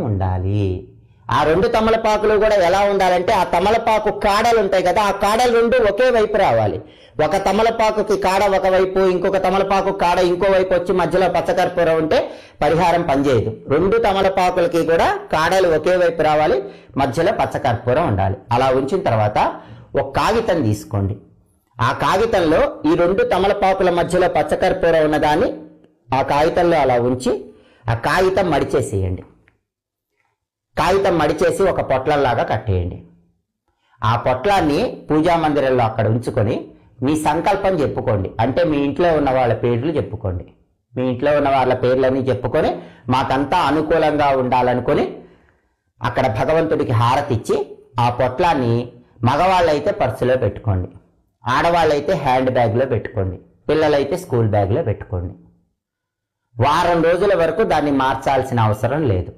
ఉండాలి. ఆ 2 తమలపాకులు కూడా ఎలా ఉండాలంటే ఆ తమలపాకు కాడలు ఉంటాయి కదా, ఆ కాడలు 2 ఒకే వైపు రావాలి. ఒక తమలపాకుకి కాడ ఒకవైపు, ఇంకొక తమలపాకు కాడ ఇంకో వైపు వచ్చి మధ్యలో పచ్చకర్పూరం ఉంటే పరిహారం పనిచేయదు. 2 తమలపాకులకి కూడా కాడలు ఒకే వైపు రావాలి, మధ్యలో పచ్చకర్పూరం ఉండాలి. అలా ఉంచిన తర్వాత ఒక కాగితం తీసుకోండి. ఆ కాగితంలో ఈ 2 తమలపాకుల మధ్యలో పచ్చకర్పూరం ఉన్నదాన్ని ఆ కాగితంలో అలా ఉంచి ఆ కాగితం మడిచేసేయండి. కాగితం మడిచేసి ఒక పొట్లంలాగా కట్టేయండి. ఆ పొట్లాన్ని పూజా మందిరంలో అక్కడ ఉంచుకొని మీ సంకల్పం చెప్పుకోండి. అంటే మీ ఇంట్లో ఉన్న వాళ్ళ పేర్లు చెప్పుకోండి. మీ ఇంట్లో ఉన్న వాళ్ళ పేర్లన్నీ చెప్పుకొని మాకంతా అనుకూలంగా ఉండాలనుకొని అక్కడ భగవంతుడికి హారతి ఇచ్చి ఆ పొట్లాన్ని మగవాళ్ళైతే పర్సులో పెట్టుకోండి, ఆడవాళ్ళైతే హ్యాండ్ బ్యాగ్లో పెట్టుకోండి, పిల్లలైతే స్కూల్ బ్యాగ్లో పెట్టుకోండి. వారం రోజుల వరకు దాన్ని మార్చాల్సిన అవసరం లేదు.